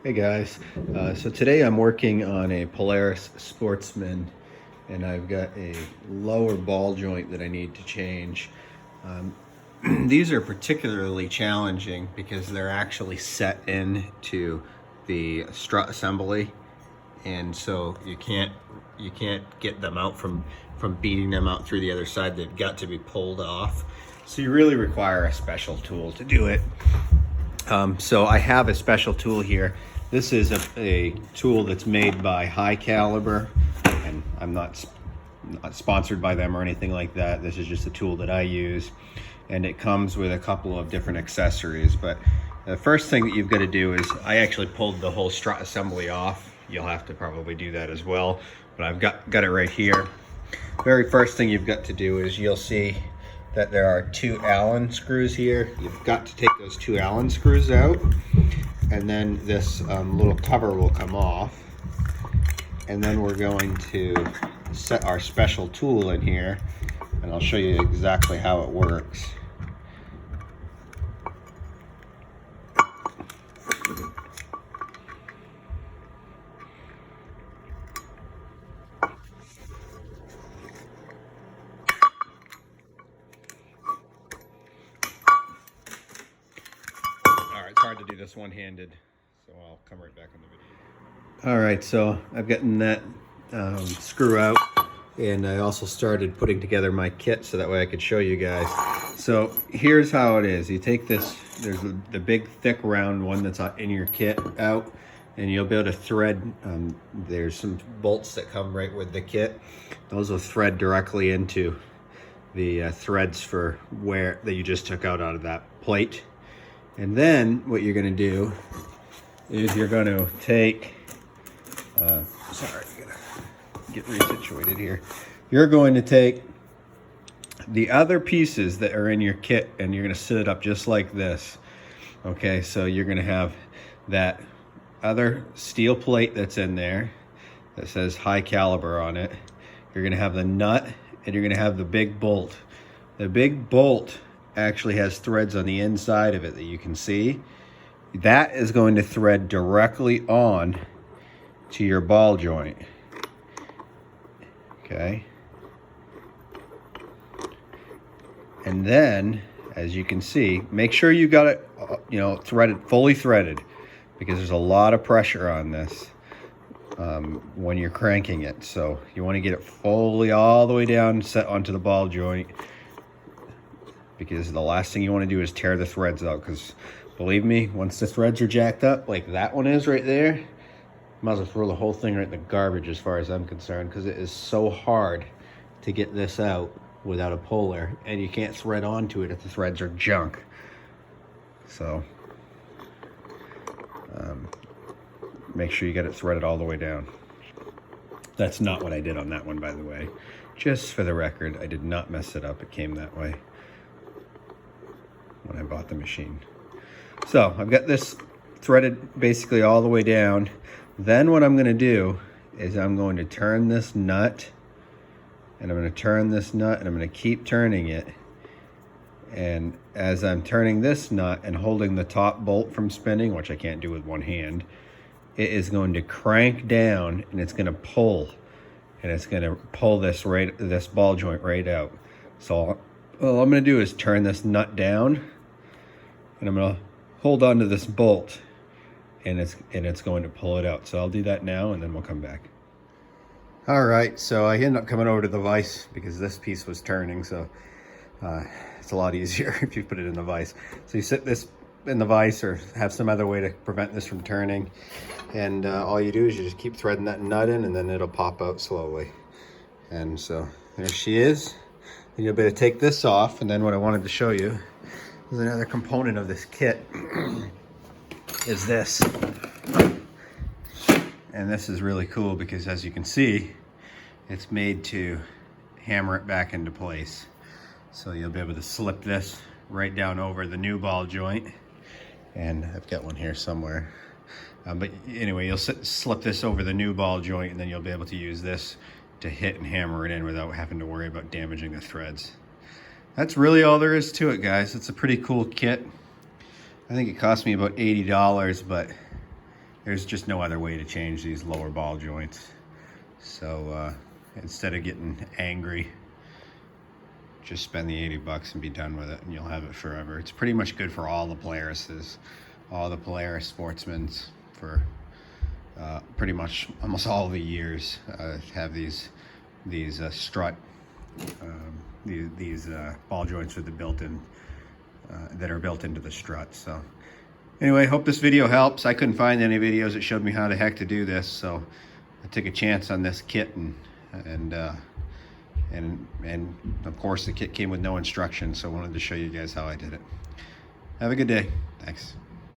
Hey guys, so today I'm working on a Polaris Sportsman and I've got a lower ball joint that I need to change. These are particularly challenging because they're actually set into the strut assembly, and so you can't get them out from beating them out through the other side. They've got to be pulled off, so you really require a special tool to do it. So I have a special tool here. This is a tool that's made by High Caliber, and I'm not sponsored by them or anything like that. This is just a tool that I use, and it comes with a couple of different accessories. But the first thing that you've got to do is, I actually pulled the whole strut assembly off. You'll have to probably do that as well, but I've got it right here. Very first thing you've got to do is, you'll see that there are two Allen screws here. You've got to take those two Allen screws out, and then this little cover will come off, and then we're going to set our special tool in here, and I'll show you exactly how it works. It's hard to do this one-handed, so I'll come right back in the video. All right, so I've gotten that screw out, and I also started putting together my kit so that way I could show you guys. So here's how it is. You take this, there's the big thick round one that's in your kit out, and you'll be able to thread, there's some bolts that come right with the kit. Those will thread directly into the threads for that you just took out of that plate. And then what you're going to do is you're going to take, sorry, I gotta get resituated here. You're going to take the other pieces that are in your kit, and you're going to sit it up just like this. Okay, so you're going to have that other steel plate that's in there that says High Caliber on it. You're going to have the nut, and you're going to have the big bolt. The big bolt actually has threads on the inside of it that you can see. That is going to thread directly on to your ball joint. Okay. And then, as you can see, make sure you got it, threaded, fully threaded, because there's a lot of pressure on this when you're cranking it. So you want to get it fully all the way down, set onto the ball joint, because the last thing you want to do is tear the threads out, because believe me, once the threads are jacked up like that one is right there, you might as well throw the whole thing right in the garbage as far as I'm concerned, because it is so hard to get this out without a puller, and you can't thread onto it if the threads are junk. So make sure you get it threaded all the way down. That's not what I did on that one, by the way. Just for the record, I did not mess it up. It came that way when I bought the machine. So I've got this threaded basically all the way down. Then what I'm going to do is I'm going to turn this nut, and I'm going to turn this nut, and I'm going to keep turning it. And as I'm turning this nut and holding the top bolt from spinning, which I can't do with one hand, it is going to crank down, and it's going to pull, and it's going to pull this ball joint right out. So all I'm going to do is turn this nut down, and I'm going to hold on to this bolt, and it's going to pull it out. So I'll do that now, and then we'll come back. All right, so I ended up coming over to the vise because this piece was turning, so it's a lot easier if you put it in the vise. So you sit this in the vise, or have some other way to prevent this from turning, and all you do is you just keep threading that nut in, and then it'll pop out slowly. And so there she is. And you'll be able to take this off, and then what I wanted to show you is another component of this kit is this. And this is really cool because, as you can see, it's made to hammer it back into place. So you'll be able to slip this right down over the new ball joint. And I've got one here somewhere. But anyway, you'll slip this over the new ball joint, and then you'll be able to use this to hit and hammer it in without having to worry about damaging the threads. That's really all there is to it, guys. It's a pretty cool kit. I think it cost me about $80, but there's just no other way to change these lower ball joints. So instead of getting angry, just spend the 80 bucks and be done with it, and you'll have it forever. It's pretty much good for all the Polarises, all the Polaris sportsmans, for pretty much almost all the years. Have these strut, these ball joints with the built-in that are built into the strut. So anyway, hope this video helps. I couldn't find any videos that showed me how the heck to do this, so I took a chance on this kit, and of course the kit came with no instructions, so I wanted to show you guys how I did it. Have a good day. Thanks.